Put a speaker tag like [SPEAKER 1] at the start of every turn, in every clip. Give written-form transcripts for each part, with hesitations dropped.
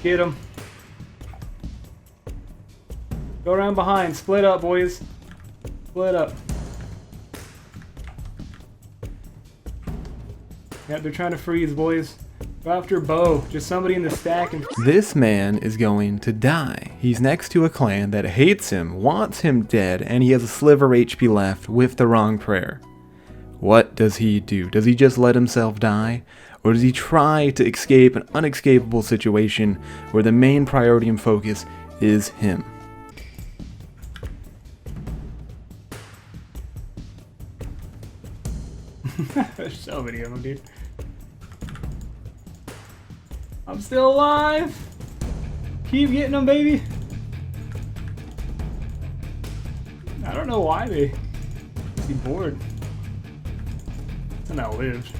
[SPEAKER 1] Get him. Go around behind. Split up, boys. Split up. Yeah, they're trying to freeze, boys. Go after Bo. Just somebody in the stack. And
[SPEAKER 2] this man is going to die. He's next to a clan that hates him, wants him dead, and he has a sliver HP left with the wrong prayer. What does he do? Does he just let himself die? Or does he try to escape an unescapable situation where the main priority and focus is him?
[SPEAKER 1] There's so many of them, dude. I'm still alive! Keep getting them, baby! I don't know why they seem bored. And outlived.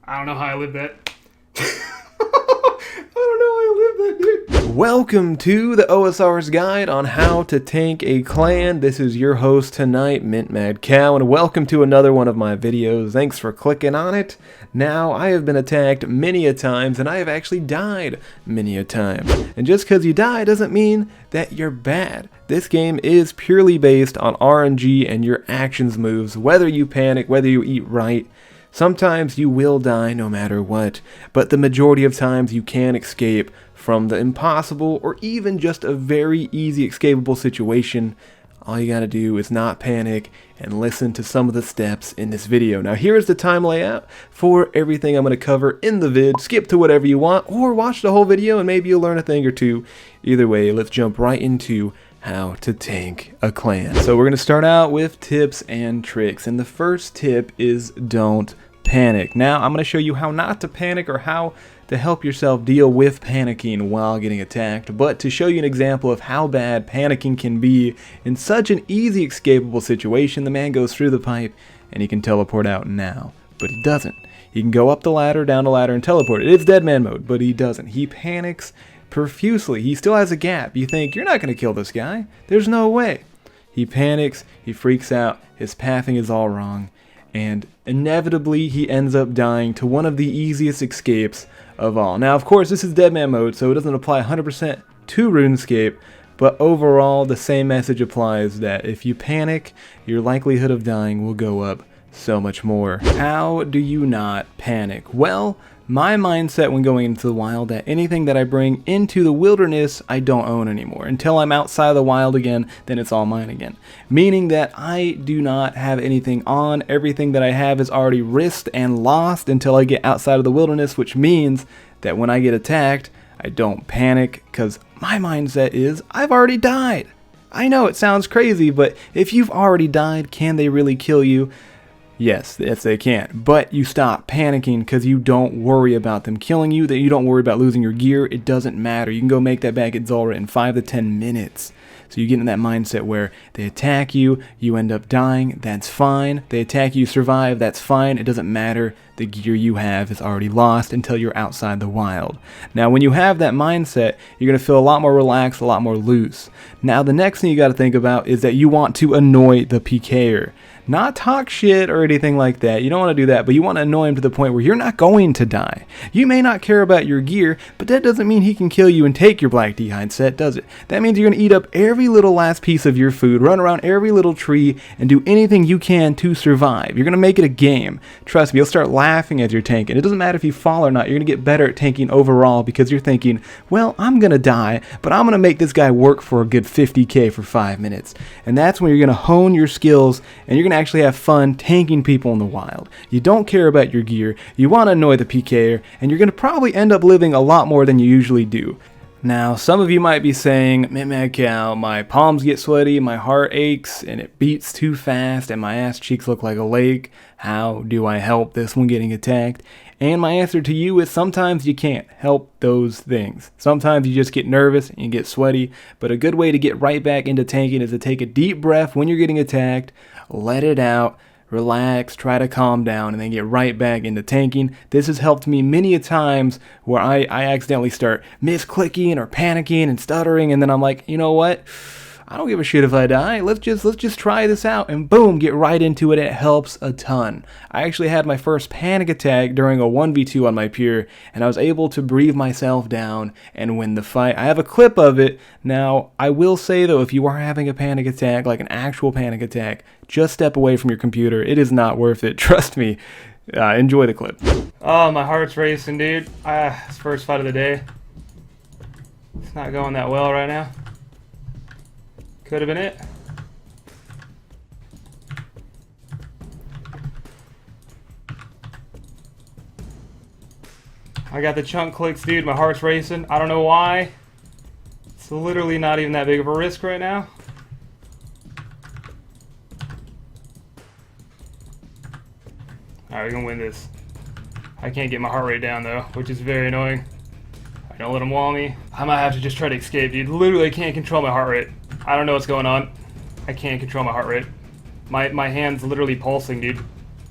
[SPEAKER 1] I don't know how I lived that.
[SPEAKER 2] Welcome to the OSRS guide on how to tank a clan. This is your host tonight, MintMadCow, and welcome to another one of my videos. Thanks for clicking on it. Now, I have been attacked many a times, and I have actually died many a time. And just because you die doesn't mean that you're bad. This game is purely based on RNG and your actions moves, whether you panic, whether you eat right. Sometimes you will die no matter what, but the majority of times you can escape from the impossible or even just a very easy escapable situation. All you gotta do is not panic and listen to some of the steps in this video. Now here's the time layout for everything I'm gonna cover in the vid. Skip to whatever you want or watch the whole video and maybe you'll learn a thing or two. Either way, let's jump right into how to tank a clan. So we're gonna start out with tips and tricks, and the first tip is don't panic. Now I'm going to show you how not to panic or how to help yourself deal with panicking while getting attacked, but to show you an example of how bad panicking can be in such an easy escapable situation. The man goes through the pipe and he can teleport out now, but he doesn't. He can go up the ladder, down the ladder, and teleport. It's dead man mode, but he doesn't. He panics profusely. He still has a gap. You think, you're not going to kill this guy. There's no way. He panics, he freaks out, his pathing is all wrong, and inevitably he ends up dying to one of the easiest escapes of all. Now, of course, this is deadman mode, so it doesn't apply 100% to Runescape, but overall the same message applies, that if you panic, your likelihood of dying will go up so much more. How do you not panic? Well, my mindset when going into the wild, that anything that I bring into the wilderness I don't own anymore. Until I'm outside of the wild again, then it's all mine again. Meaning that I do not have anything on. Everything that I have is already risked and lost until I get outside of the wilderness, which means that when I get attacked, I don't panic, because my mindset is, I've already died. I know it sounds crazy, but if you've already died, can they really kill you? Yes, they can, but you stop panicking because you don't worry about them killing you, that you don't worry about losing your gear. It doesn't matter. You can go make that back at Zulrah in 5 to 10 minutes. So you get in that mindset where they attack you, you end up dying, that's fine. They attack you, survive, that's fine. It doesn't matter. The gear you have is already lost until you're outside the wild. Now, when you have that mindset, you're going to feel a lot more relaxed, a lot more loose. Now, the next thing you got to think about is that you want to annoy the PKer. Not talk shit or anything like that. You don't want to do that, but you want to annoy him to the point where you're not going to die. You may not care about your gear, but that doesn't mean he can kill you and take your black d'hide set, does it? That means you're going to eat up every little last piece of your food, run around every little tree, and do anything you can to survive. You're going to make it a game. Trust me, you'll start laughing as you're tanking. It doesn't matter if you fall or not. You're going to get better at tanking overall because you're thinking, well, I'm going to die, but I'm going to make this guy work for a good 50k for 5 minutes. And that's when you're going to hone your skills, and you're going to actually have fun tanking people in the wild. You don't care about your gear, you want to annoy the PKer, and you're going to probably end up living a lot more than you usually do. Now, some of you might be saying, MintMadCow, my palms get sweaty, my heart aches, and it beats too fast, and my ass cheeks look like a lake. How do I help this when getting attacked? And my answer to you is sometimes you can't help those things. Sometimes you just get nervous and you get sweaty, but a good way to get right back into tanking is to take a deep breath when you're getting attacked, let it out, relax, try to calm down, and then get right back into tanking. This has helped me many a times where I accidentally start misclicking or panicking and stuttering, and then I'm like, you know what? I don't give a shit if I die. Let's just try this out, and boom, get right into it. It helps a ton. I actually had my first panic attack during a 1v2 on my pier, and I was able to breathe myself down and win the fight. I have a clip of it. Now, I will say though, if you are having a panic attack, like an actual panic attack, just step away from your computer. It is not worth it. Trust me. Enjoy the clip.
[SPEAKER 1] Oh, my heart's racing, dude. It's first fight of the day. It's not going that well right now. Could have been it. I got the chunk clicks, dude. My heart's racing. I don't know why. It's literally not even that big of a risk right now. Alright, we're gonna win this. I can't get my heart rate down though, which is very annoying. I don't let him wall me. I might have to just try to escape, dude. Literally, I can't control my heart rate. I don't know what's going on. I can't control my heart rate. My hand's literally pulsing, dude.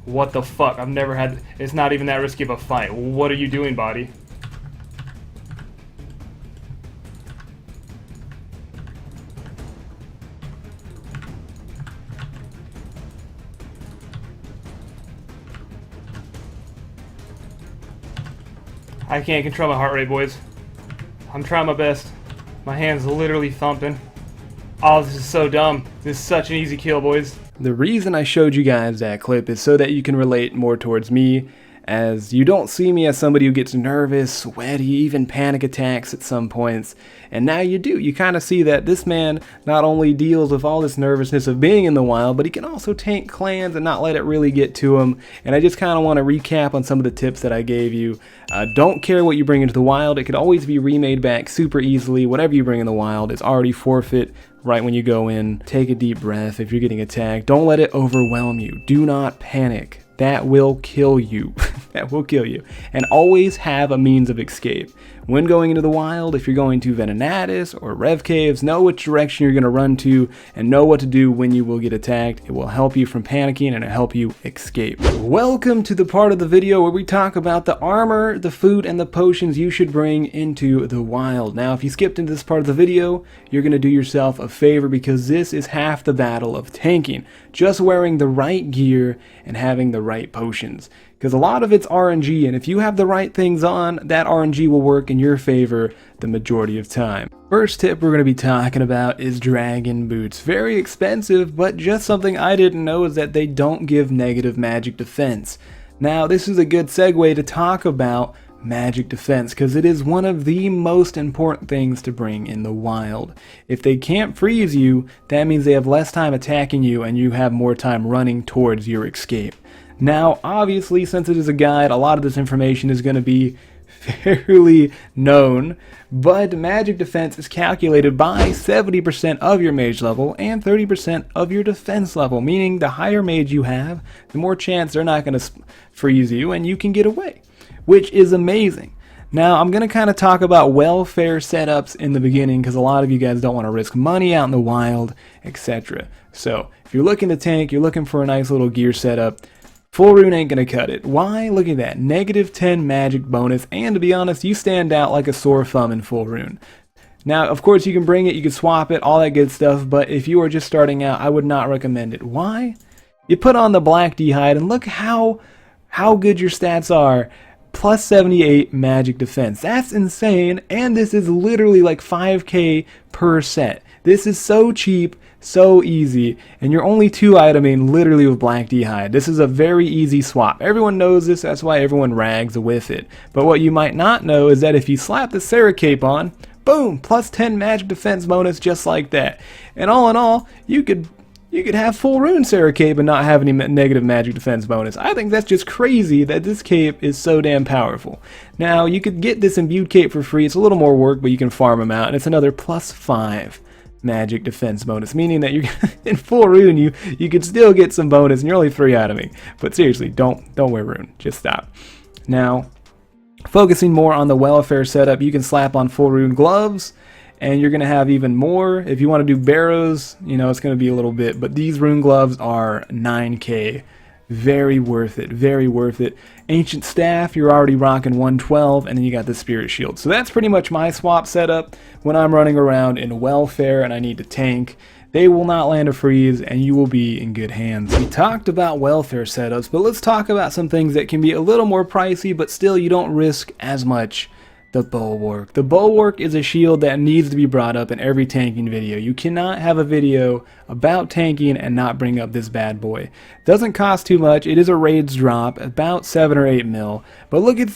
[SPEAKER 1] What the fuck? I've never had... It's not even that risky of a fight. What are you doing, body? I can't control my heart rate, boys. I'm trying my best. My hand's literally thumping. Oh, this is so dumb. This is such an easy kill, boys.
[SPEAKER 2] The reason I showed you guys that clip is so that you can relate more towards me, as you don't see me as somebody who gets nervous, sweaty, even panic attacks at some points, and now you do. You kind of see that this man not only deals with all this nervousness of being in the wild, but he can also tank clans and not let it really get to him. And I just kind of want to recap on some of the tips that I gave you. Don't care what you bring into the wild. It could always be remade back super easily. Whatever you bring in the wild is already forfeit right when you go in. Take a deep breath if you're getting attacked. Don't let it overwhelm you. Do not panic. That will kill you. That will kill you. And always have a means of escape. When going into the wild, if you're going to Venenatis or Rev Caves, know which direction you're going to run to and know what to do when you will get attacked. It will help you from panicking and it'll help you escape. Welcome to the part of the video where we talk about the armor, the food, and the potions you should bring into the wild. Now, if you skipped into this part of the video, you're going to do yourself a favor because this is half the battle of tanking. Just wearing the right gear and having the right potions. Because a lot of it's RNG, and if you have the right things on, that RNG will work in your favor the majority of time. First tip we're going to be talking about is dragon boots. Very expensive, but just something I didn't know is that they don't give negative magic defense. Now, this is a good segue to talk about magic defense, because it is one of the most important things to bring in the wild. If they can't freeze you, that means they have less time attacking you and you have more time running towards your escape. Now, obviously, since it is a guide, a lot of this information is going to be fairly known, but magic defense is calculated by 70% of your mage level and 30% of your defense level, meaning the higher mage you have, the more chance they're not going to freeze you and you can get away, which is amazing. Now, I'm going to kind of talk about welfare setups in the beginning because a lot of you guys don't want to risk money out in the wild, etc. So, if you're looking to tank, you're looking for a nice little gear setup, Full Rune ain't gonna cut it. Why? Look at that. -10 magic bonus, and to be honest, you stand out like a sore thumb in Full Rune. Now, of course, you can bring it, you can swap it, all that good stuff, but if you are just starting out, I would not recommend it. Why? You put on the black D-hide, and look how good your stats are. Plus 78 magic defense. That's insane, and this is literally like 5k per set. This is so cheap, so easy, and you're only 2-iteming literally with black D-hide. This is a very easy swap. Everyone knows this, that's why everyone rags with it. But what you might not know is that if you slap the Sarah Cape on, boom, plus 10 magic defense bonus just like that. And all in all, you could have full rune Sarah Cape and not have any negative magic defense bonus. I think that's just crazy that this cape is so damn powerful. Now, you could get this imbued cape for free. It's a little more work, but you can farm them out, and it's another plus 5 magic defense bonus, meaning that you're in full rune, you could still get some bonus, and you're only 3-iteming. But seriously, don't wear rune. Just stop. Now, focusing more on the welfare setup, you can slap on full rune gloves, and you're going to have even more. If you want to do barrows, you know, it's going to be a little bit, but these rune gloves are 9k Very worth it, very worth it. Ancient Staff, you're already rocking 112, and then you got the Spirit Shield. So that's pretty much my swap setup when I'm running around in Welfare and I need to tank. They will not land a freeze, and you will be in good hands. We talked about Welfare setups, but let's talk about some things that can be a little more pricey, but still you don't risk as much. The Bulwark. The Bulwark is a shield that needs to be brought up in every tanking video. You cannot have a video about tanking and not bring up this bad boy. Doesn't cost too much. It is a raids drop, about 7 or 8 mil. But look at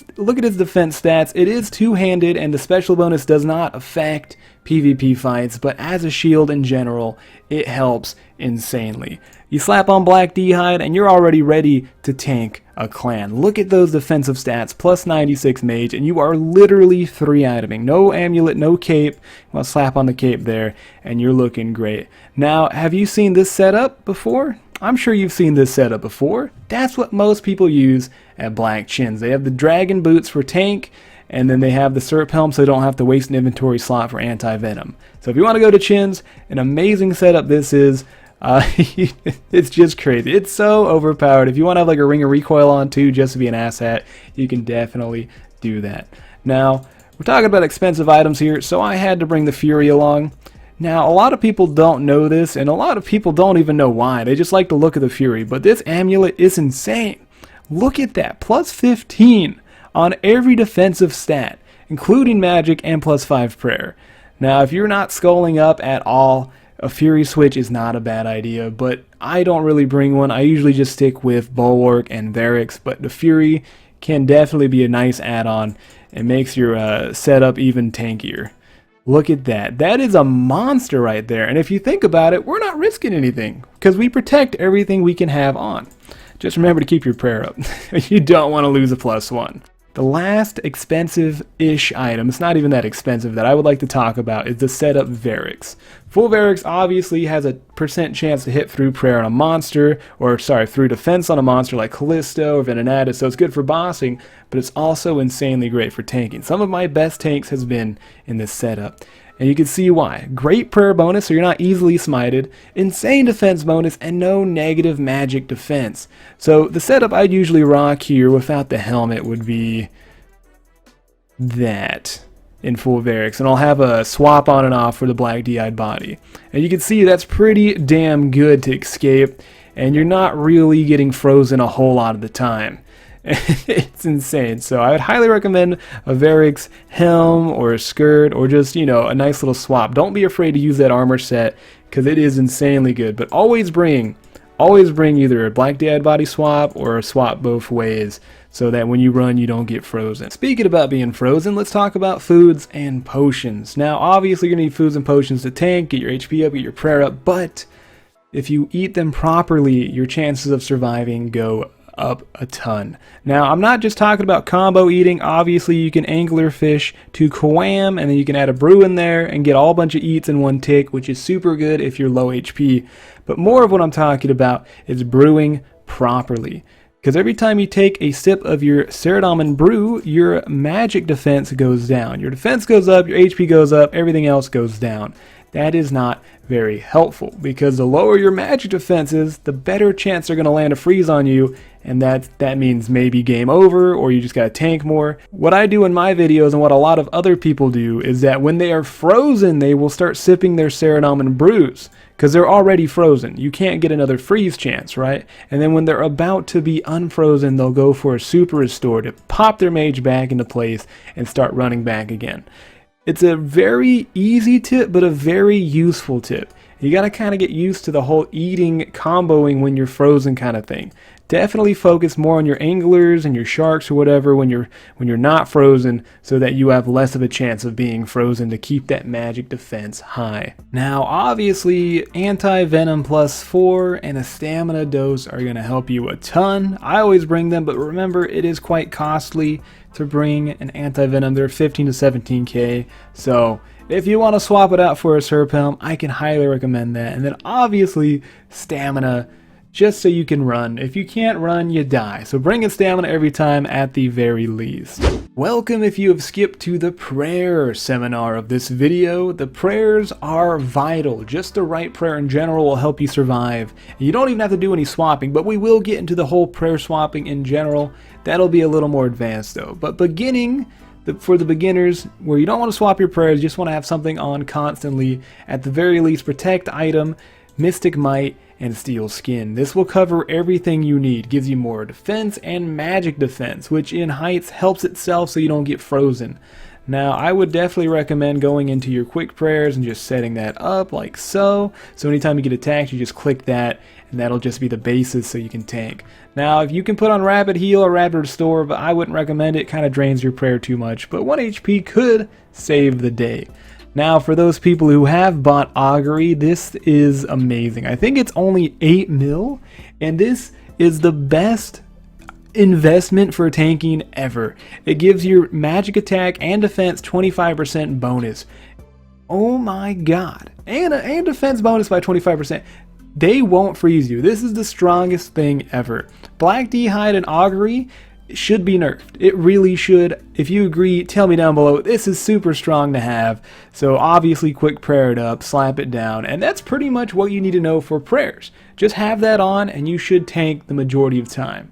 [SPEAKER 2] its defense stats. It is two-handed, and the special bonus does not affect PvP fights, but as a shield in general, it helps insanely. You slap on Black D'hide and you're already ready to tank a clan. Look at those defensive stats, plus 96 mage, and you are literally 3-iteming. No amulet, no cape. Well, slap on the cape there, and you're looking great. Now, have you seen this setup before? I'm sure you've seen this setup before. That's what most people use at Black Chins. They have the dragon boots for tank, and then they have the Serp Helm so they don't have to waste an inventory slot for anti-venom. So if you want to go to Chins, an amazing setup this is. It's just crazy. It's so overpowered. If you want to have like a ring of recoil on too, just to be an asshat, you can definitely do that. Now, we're talking about expensive items here, so I had to bring the Fury along. Now, a lot of people don't know this, and a lot of people don't even know why. They just like the look of the Fury, but this amulet is insane. Look at that, plus 15 on every defensive stat, including magic and plus 5 prayer. Now, if you're not sculling up at all, a Fury switch is not a bad idea, but I don't really bring one. I usually just stick with Bulwark and Varix, but the Fury can definitely be a nice add-on. It makes your setup even tankier. Look at that. That is a monster right there, and if you think about it, we're not risking anything, because we protect everything we can have on. Just remember to keep your prayer up. You don't want to lose a +1. The last expensive-ish item, it's not even that expensive, that I would like to talk about is the setup Varix. Full Varix obviously has a % chance to hit through prayer on a monster, or sorry, through defense on a monster like Callisto or Venenatis, so it's good for bossing, but it's also insanely great for tanking. Some of my best tanks has been in this setup. And you can see why. Great prayer bonus, so you're not easily smited. Insane defense bonus, and no negative magic defense. So the setup I'd usually rock here without the helmet would be that in full Varix. And I'll have a swap on and off for the Black D'hide body. And you can see that's pretty damn good to escape. And you're not really getting frozen a whole lot of the time. It's insane. So I would highly recommend a Varix helm or a skirt, or just, you know, a nice little swap. Don't be afraid to use that armor set, because it is insanely good. But always bring either a Black D'hide body swap or a swap both ways, so that when you run you don't get frozen. Speaking about being frozen, let's talk about foods and potions. Now obviously you're going to need foods and potions to tank, get your HP up, get your prayer up, but if you eat them properly, your chances of surviving go up a ton. Now, I'm not just talking about combo eating. Obviously, you can anglerfish to Quam, and then you can add a brew in there and get all bunch of eats in one tick, which is super good if you're low HP. But more of what I'm talking about is brewing properly. Because every time you take a sip of your Ceradomin brew, your magic defense goes down. Your defense goes up, your HP goes up, everything else goes down. That is not very helpful, because the lower your magic defense is, the better chance they're going to land a freeze on you, and that means maybe game over, or you just got to tank more. What I do in my videos, and what a lot of other people do, is that when they are frozen, they will start sipping their Ceradomin brews, because they're already frozen. You can't get another freeze chance, right? And then when they're about to be unfrozen, they'll go for a super restore to pop their mage back into place and start running back again. It's a very easy tip, but a very useful tip. You gotta kind of get used to the whole eating, comboing when you're frozen kind of thing. Definitely focus more on your anglers and your sharks or whatever when you're not frozen, so that you have less of a chance of being frozen to keep that magic defense high. Now, obviously, anti-venom +4 and a stamina dose are gonna help you a ton. I always bring them, but remember, it is quite costly to bring an anti-venom. They're 15 to 17k, so if you want to swap it out for a Serp Helm, I can highly recommend that. And then obviously, stamina just so you can run. If you can't run, you die. So bring in stamina every time at the very least. Welcome if you have skipped to the prayer seminar of this video. The prayers are vital. Just the right prayer in general will help you survive. You don't even have to do any swapping, but we will get into the whole prayer swapping in general. That'll be a little more advanced though. But for the beginners, where you don't want to swap your prayers, you just want to have something on constantly. At the very least, protect item, Mystic Might, and Steel Skin. This will cover everything you need. Gives you more defense and magic defense, which in heights helps itself so you don't get frozen. Now, I would definitely recommend going into your quick prayers and just setting that up like so. So anytime you get attacked, you just click that, and that'll just be the basis so you can tank. Now, if you can put on Rapid Heal or Rapid Restore, but I wouldn't recommend it. It kind of drains your prayer too much, but 1 HP could save the day. Now, for those people who have bought Augury, this is amazing. I think it's only 8 mil, and this is the best investment for tanking ever. It gives your magic attack and defense 25% bonus. Oh my god. And defense bonus by 25%. They won't freeze you. This is the strongest thing ever. Black D'hide and Augury should be nerfed. It really should. If you agree, tell me down below. This is super strong to have. So obviously quick prayer it up, slap it down, and that's pretty much what you need to know for prayers. Just have that on and you should tank the majority of time.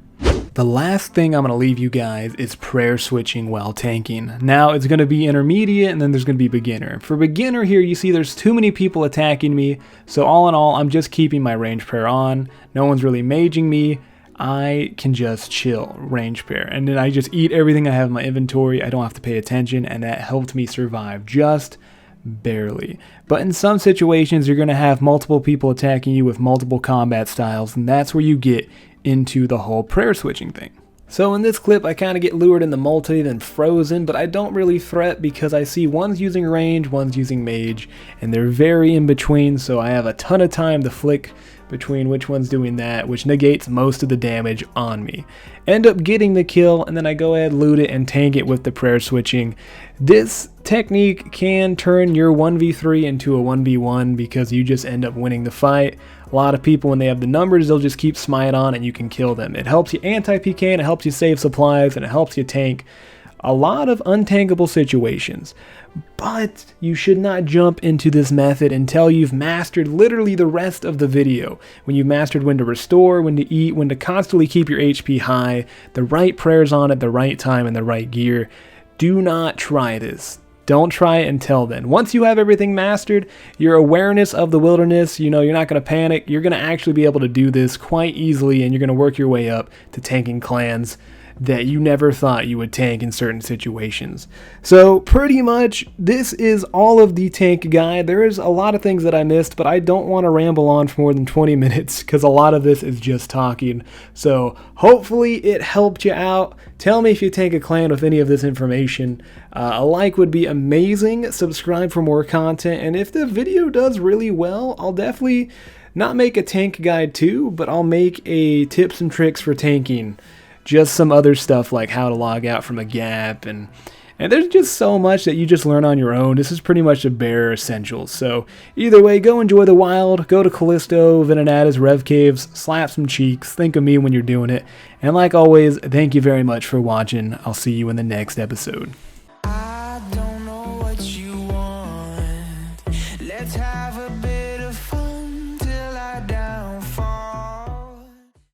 [SPEAKER 2] The last thing I'm going to leave you guys is prayer switching while tanking. Now it's going to be intermediate and then there's going to be beginner. For beginner here, you see there's too many people attacking me. So all in all, I'm just keeping my range prayer on. No one's really maging me. I can just chill, range prayer, and then I just eat everything I have in my inventory. I don't have to pay attention, and that helped me survive just barely. But in some situations, you're going to have multiple people attacking you with multiple combat styles, and that's where you get into the whole prayer switching thing. So in this clip, I kind of get lured in the multi, then frozen, but I don't really fret because I see one's using range, one's using mage, and they're very in between, so I have a ton of time to flick between which one's doing that, which negates most of the damage on me. End up getting the kill, and then I go ahead, loot it, and tank it with the prayer switching. This technique can turn your 1v3 into a 1v1 because you just end up winning the fight. A lot of people, when they have the numbers, they'll just keep smite on and you can kill them. It helps you anti-pking, it helps you save supplies, and it helps you tank a lot of untankable situations. But you should not jump into this method until you've mastered literally the rest of the video. When you've mastered when to restore, when to eat, when to constantly keep your HP high, the right prayers on at the right time and the right gear. Do not try this. Don't try it until then. Once you have everything mastered, your awareness of the wilderness, you're not going to panic. You're going to actually be able to do this quite easily, and you're going to work your way up to tanking clans that you never thought you would tank in certain situations. So pretty much this is all of the tank guide. There is a lot of things that I missed, but I don't want to ramble on for more than 20 minutes because a lot of this is just talking. So hopefully it helped you out. Tell me if you tank a clan with any of this information. A like would be amazing. Subscribe for more content, and if the video does really well, I'll definitely not make a tank guide too, but I'll make a tips and tricks for tanking. Just some other stuff like how to log out from a gap, and there's just so much that you just learn on your own. This is pretty much a bare essentials. So either way, go enjoy the wild, go to Callisto, Venonata's Rev Caves, slap some cheeks, think of me when you're doing it. And like always, thank you very much for watching. I'll see you in the next episode.